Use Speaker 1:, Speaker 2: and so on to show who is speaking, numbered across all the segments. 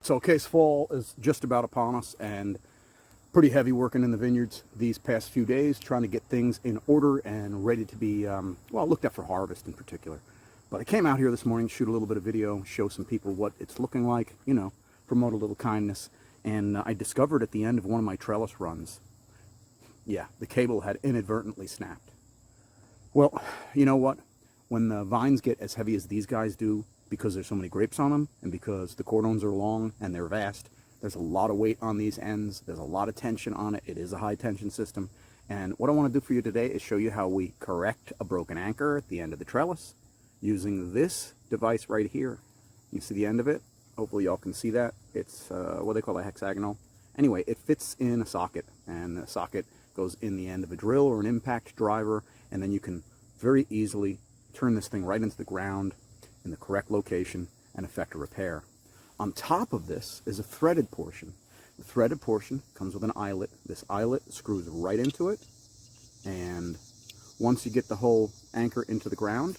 Speaker 1: So case fall is just about upon us, and pretty heavy working in the vineyards these past few days, trying to get things in order and ready to be, well, looked at for harvest in particular. But I came out here this morning to shoot a little bit of video, show some people what it's looking like, you know, promote a little kindness. And I discovered at the end of one of my trellis runs, yeah, the cable had inadvertently snapped. Well, you know what? When the vines get as heavy as these guys do, because there's so many grapes on them, and because the cordones are long and they're vast, there's a lot of weight on these ends. There's a lot of tension on it. It is a high tension system. And what I want to do for you today is show you how we correct a broken anchor at the end of the trellis using this device right here. You see the end of it? Hopefully y'all can see that. It's what they call a hexagonal. Anyway, it fits in a socket, and the socket goes in the end of a drill or an impact driver, and then you can very easily turn this thing right into the ground in the correct location and effect a repair. On top of this is a threaded portion. The threaded portion comes with an eyelet. This eyelet screws right into it, and once you get the whole anchor into the ground,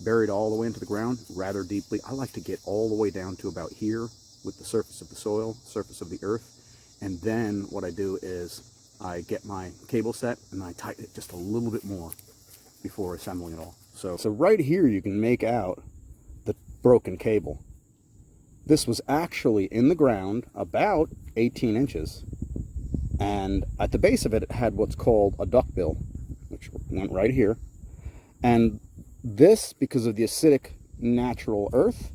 Speaker 1: buried all the way into the ground rather deeply, I like to get all the way down to about here with the surface of the soil, surface of the earth, and then what I do is I get my cable set and I tighten it just a little bit more before assembling it all. So right here you can make out the broken cable. This was actually in the ground about 18 inches, and at the base of it, it had what's called a duckbill, which went right here. And this, because of the acidic natural earth,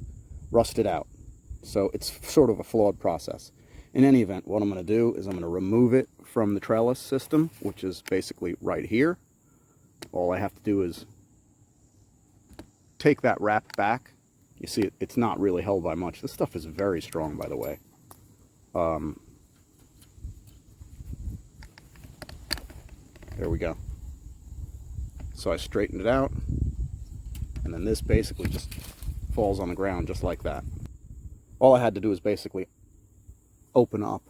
Speaker 1: rusted out. So it's sort of a flawed process. In any event, what I'm going to do is I'm going to remove it from the trellis system, which is basically right here. All I have to do is take that wrap back. You see, it's not really held by much. This stuff is very strong, by the way. There we go. So I straightened it out, and then this basically just falls on the ground just like that. All I had to do is basically open up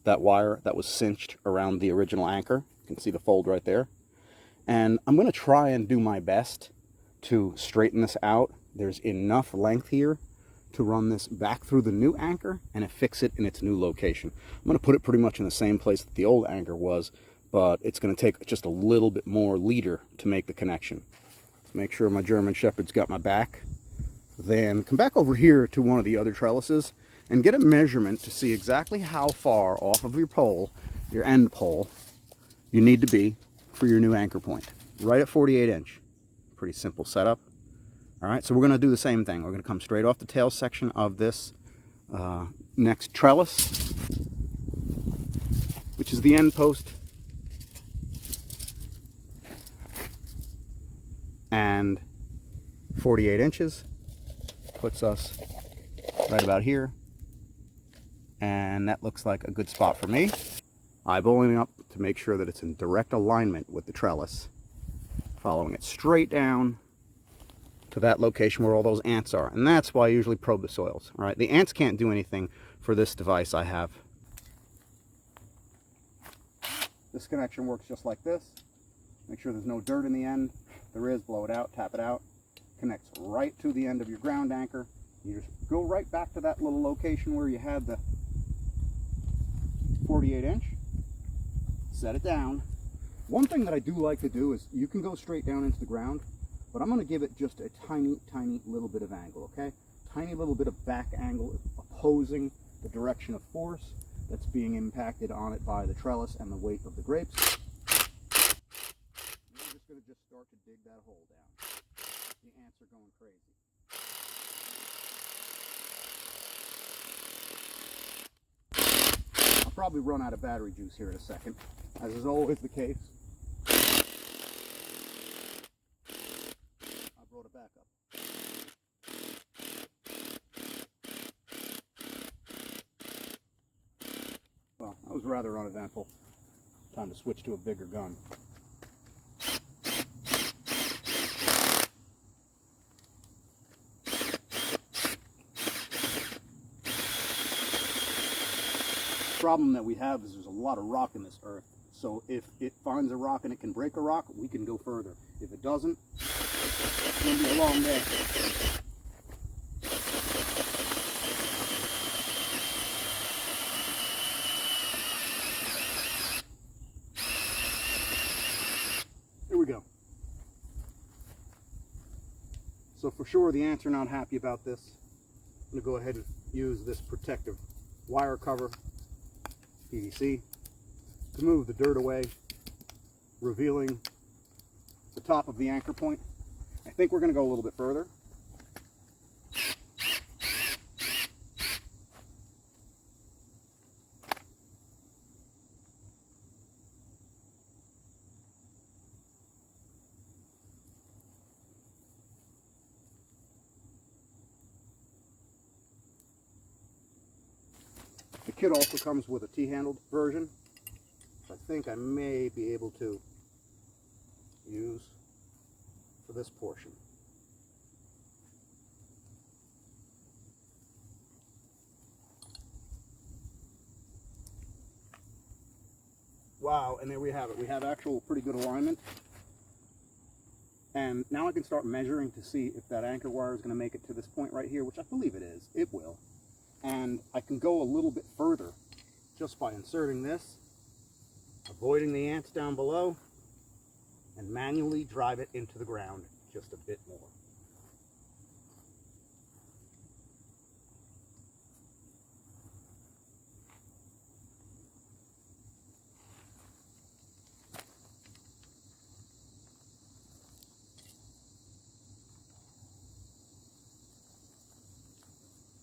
Speaker 1: that wire that was cinched around the original anchor. You can see the fold right there. And I'm going to try and do my best to straighten this out. There's enough length here to run this back through the new anchor and fix it in its new location. I'm going to put it pretty much in the same place that the old anchor was, but it's going to take just a little bit more leader to make the connection. Make sure my German Shepherd's got my back. Then come back over here to one of the other trellises and get a measurement to see exactly how far off of your pole, your end pole, you need to be for your new anchor point. Right at 48 inch. Pretty simple setup. All right, so we're going to do the same thing. We're going to come straight off the tail section of this next trellis, which is the end post. And 48 inches puts us right about here. And that looks like a good spot for me. Eyeballing up to make sure that it's in direct alignment with the trellis. Following it straight down to that location where all those ants are. And that's why I usually probe the soils. All right, the ants can't do anything for this device I have. This connection works just like this. Make sure there's no dirt in the end. If there is, blow it out, tap it out. Connects right to the end of your ground anchor. You just go right back to that little location where you had the 48 inch. Set it down. One thing that I do like to do is you can go straight down into the ground, but I'm going to give it just a tiny, tiny little bit of angle, okay? Tiny little bit of back angle opposing the direction of force that's being impacted on it by the trellis and the weight of the grapes. We're just going to start to dig that hole down. The ants are going crazy. I'll probably run out of battery juice here in a second, as is always the case. I brought it back up. Well, that was rather uneventful. Time to switch to a bigger gun. The problem that we have is there's a lot of rock in this earth. So if it finds a rock and it can break a rock, we can go further. If it doesn't, it's going to be a long day. So for sure the ants are not happy about this. I'm going to go ahead and use this protective wire cover, PVC, to move the dirt away, revealing the top of the anchor point. I think we're going to go a little bit further. The kit also comes with a T-handled version. I think I may be able to use for this portion. Wow, and there we have it. We have actual pretty good alignment. And now I can start measuring to see if that anchor wire is going to make it to this point right here, which I believe it is. It will. And I can go a little bit further just by inserting this, avoiding the ants down below, and manually drive it into the ground just a bit more.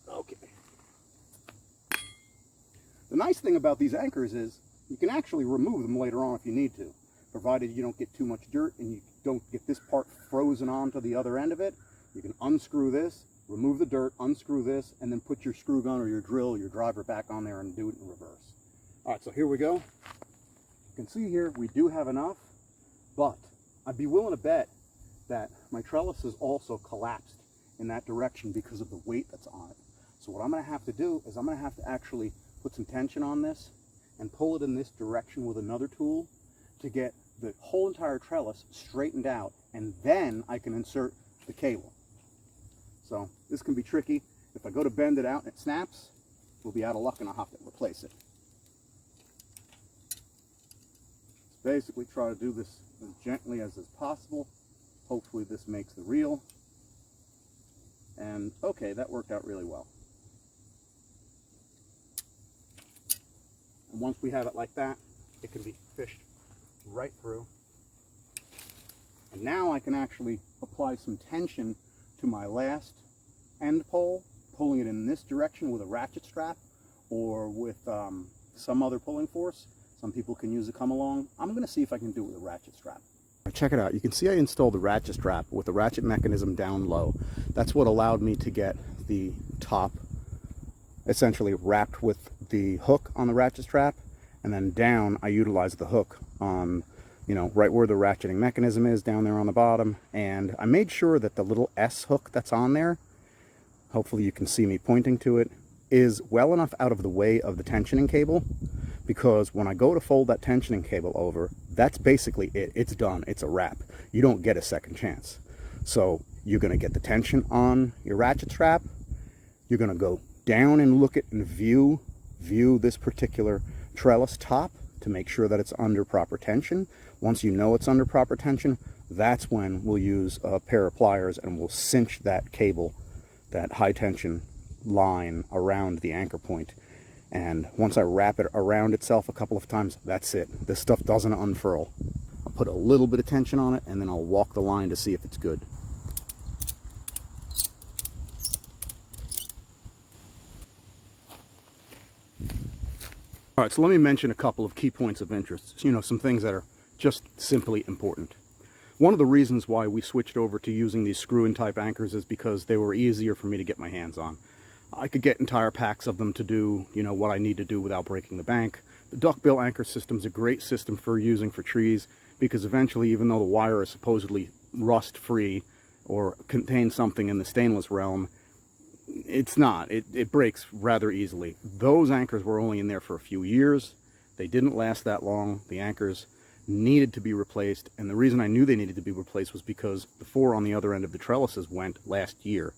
Speaker 1: Okay. The nice thing about these anchors is you can actually remove them later on if you need to, provided you don't get too much dirt and you don't get this part frozen onto the other end of it. You can unscrew this, remove the dirt, unscrew this, and then put your screw gun or your drill or your driver back on there and do it in reverse. All right, so here we go. You can see here we do have enough, but I'd be willing to bet that my trellis has also collapsed in that direction because of the weight that's on it. So what I'm going to have to do is I'm going to have to actually put some tension on this and pull it in this direction with another tool to get the whole entire trellis straightened out, and then I can insert the cable. So this can be tricky. If I go to bend it out and it snaps, we'll be out of luck and I'll have to replace it. Basically try to do this as gently as is possible. Hopefully this makes the reel. And okay, that worked out really well. And once we have it like that, it can be fished right through. And now I can actually apply some tension to my last end pole, pulling it in this direction with a ratchet strap or with some other pulling force. Some people can use a come along. I'm going to see if I can do it with a ratchet strap. Check it out. You can see I installed the ratchet strap with the ratchet mechanism down low. That's what allowed me to get the top essentially wrapped with the hook on the ratchet strap, and then down I utilized the hook on, you know, right where the ratcheting mechanism is down there on the bottom. And I made sure that the little S hook that's on there, hopefully you can see me pointing to it, is well enough out of the way of the tensioning cable, because when I go to fold that tensioning cable over, that's basically it. It's done. It's a wrap. You don't get a second chance. So you're going to get the tension on your ratchet strap. You're going to go down and look at and view this particular trellis top to make sure that it's under proper tension. Once you know it's under proper tension, that's when we'll use a pair of pliers and we'll cinch that cable, that high tension line around the anchor point. And once I wrap it around itself a couple of times, that's it. This stuff doesn't unfurl. I'll put a little bit of tension on it and then I'll walk the line to see if it's good. All right, so let me mention a couple of key points of interest, you know, some things that are just simply important. One of the reasons why we switched over to using these screw-in type anchors is because they were easier for me to get my hands on. I could get entire packs of them to do, you know, what I need to do without breaking the bank. The duckbill anchor system is a great system for using for trees because eventually, even though the wire is supposedly rust-free or contains something in the stainless realm, it's not. It breaks rather easily. Those anchors were only in there for a few years. They didn't last that long. The anchors needed to be replaced, and the reason I knew they needed to be replaced was because the four on the other end of the trellises went last year.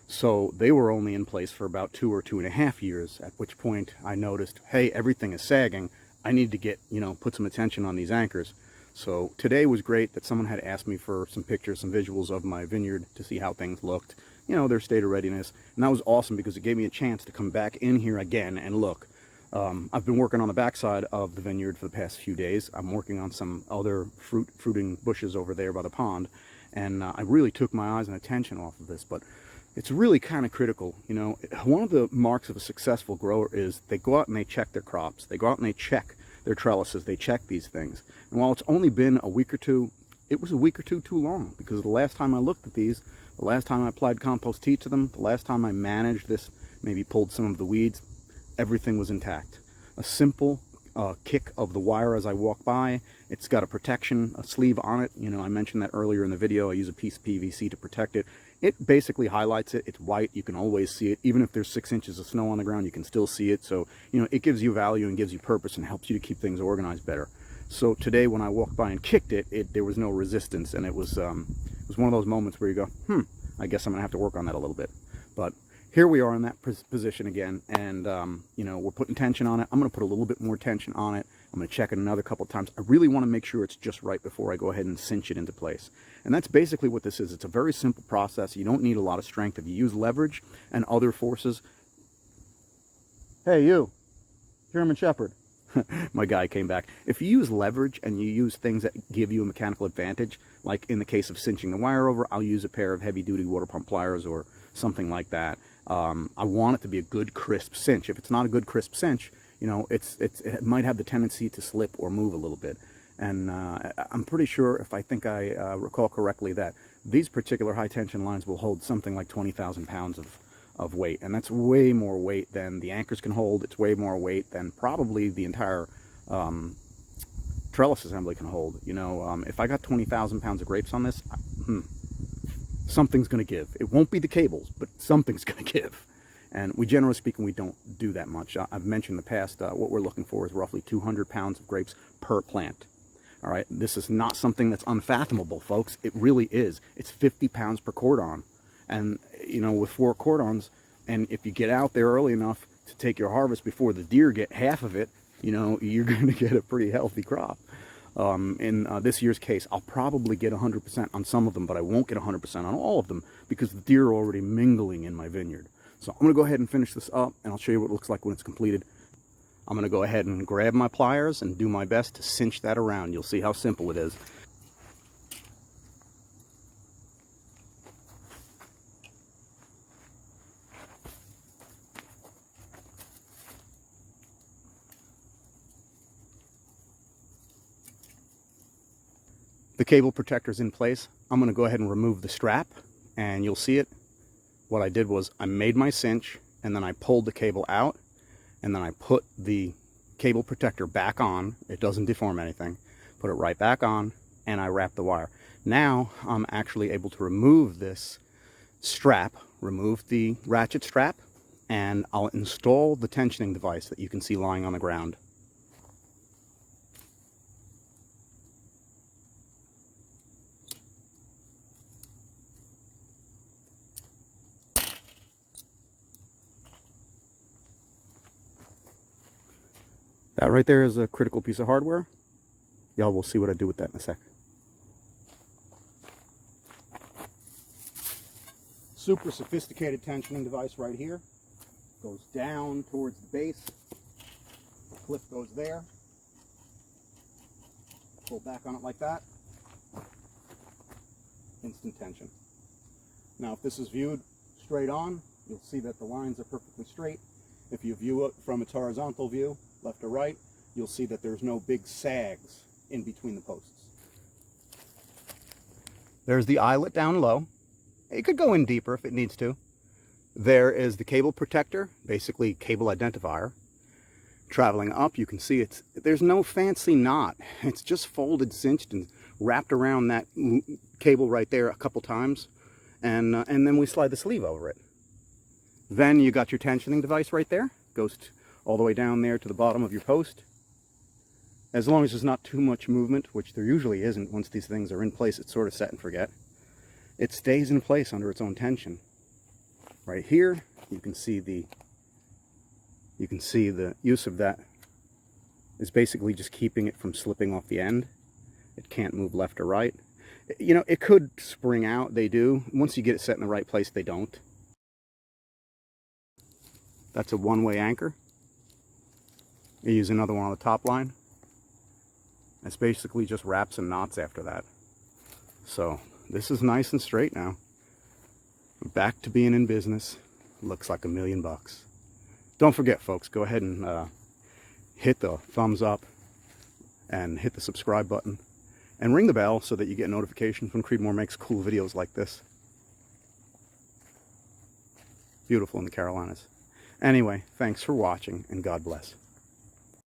Speaker 1: So they were only in place for about 2 or 2.5 years, at which point I noticed, hey, everything is sagging. I need to get, you know, put some attention on these anchors. So today was great that someone had asked me for some pictures, some visuals of my vineyard to see how things looked, you know, their state of readiness. And that was awesome because it gave me a chance to come back in here again and look. I've been working on the backside of the vineyard for the past few days. I'm working on some other fruiting bushes over there by the pond. And I really took my eyes and attention off of this, but it's really kind of critical. You know, one of the marks of a successful grower is they go out and they check their crops. They go out and they check their trellises. They check these things. And while it's only been a week or two, it was a week or two too long, because the last time I looked at these, the last time I applied compost tea to them, the last time I managed this, maybe pulled some of the weeds, everything was intact. A simple kick of the wire as I walk by. It's got a protection, a sleeve on it. You know, I mentioned that earlier in the video. I use a piece of PVC to protect it. It basically highlights it. It's white. You can always see it. Even if there's 6 inches of snow on the ground, you can still see it. So, you know, it gives you value and gives you purpose and helps you to keep things organized better. So today when I walked by and kicked it, there was no resistance, and it was one of those moments where you go, I guess I'm gonna have to work on that a little bit. But here we are in that position again, and you know, we're putting tension on it. I'm gonna put a little bit more tension on it. I'm gonna check it another couple of times. I really want to make sure it's just right before I go ahead and cinch it into place. And that's basically what this is. It's a very simple process. You don't need a lot of strength. If you use leverage and other forces. Hey, you, German Shepherd. My guy came back. If you use leverage and you use things that give you a mechanical advantage, like in the case of cinching the wire over, I'll use a pair of heavy-duty water pump pliers or something like that. I want it to be a good, crisp cinch. If it's not a good, crisp cinch, you know, it might have the tendency to slip or move a little bit. And I'm pretty sure, if I recall correctly, that these particular high-tension lines will hold something like 20,000 pounds of weight, and that's way more weight than the anchors can hold. It's way more weight than probably the entire trellis assembly can hold. You know, if I got 20,000 pounds of grapes on this, something's going to give. It won't be the cables, but something's going to give. And we, generally speaking, we don't do that much. I've mentioned in the past, what we're looking for is roughly 200 pounds of grapes per plant. All right, this is not something that's unfathomable, folks. It really is. It's 50 pounds per cordon. And, you know, with 4 cordons, and if you get out there early enough to take your harvest before the deer get half of it, you know, you're going to get a pretty healthy crop. In this year's case, I'll probably get 100% on some of them, but I won't get 100% on all of them because the deer are already mingling in my vineyard. So I'm going to go ahead and finish this up, and I'll show you what it looks like when it's completed. I'm going to go ahead and grab my pliers and do my best to cinch that around. You'll see how simple it is. The cable protector's in place. I'm going to go ahead and remove the strap, and you'll see it. What I did was I made my cinch, and then I pulled the cable out, and then I put the cable protector back on. It doesn't deform anything. Put it right back on, and I wrap the wire. Now I'm actually able to remove this strap, remove the ratchet strap, and I'll install the tensioning device that you can see lying on the ground. That right there is a critical piece of hardware. Y'all will see what I do with that in a sec. Super sophisticated tensioning device right here. Goes down towards the base. The clip goes there. Pull back on it like that. Instant tension. Now if this is viewed straight on, you'll see that the lines are perfectly straight. If you view it from its horizontal view, left or right, you'll see that there's no big sags in between the posts. There's the eyelet down low. It could go in deeper if it needs to. There is the cable protector, basically cable identifier. Traveling up, you can see there's no fancy knot. It's just folded, cinched, and wrapped around that cable right there a couple times, and then we slide the sleeve over it. Then you got your tensioning device right there. Goes all the way down there to the bottom of your post. As long as there's not too much movement, which there usually isn't once these things are in place, it's sort of set and forget. It stays in place under its own tension. Right here, you can see the use of that is basically just keeping it from slipping off the end. It can't move left or right. You know, it could spring out. They do. Once you get it set in the right place, they don't. That's a one-way anchor. You use another one on the top line. It's basically just wraps and knots after that. So this is nice and straight now. Back to being in business. Looks like $1 million. Don't forget, folks, go ahead and hit the thumbs up and hit the subscribe button and ring the bell so that you get notifications when Creedmoor makes cool videos like this. Beautiful in the Carolinas. Anyway, thanks for watching and God bless.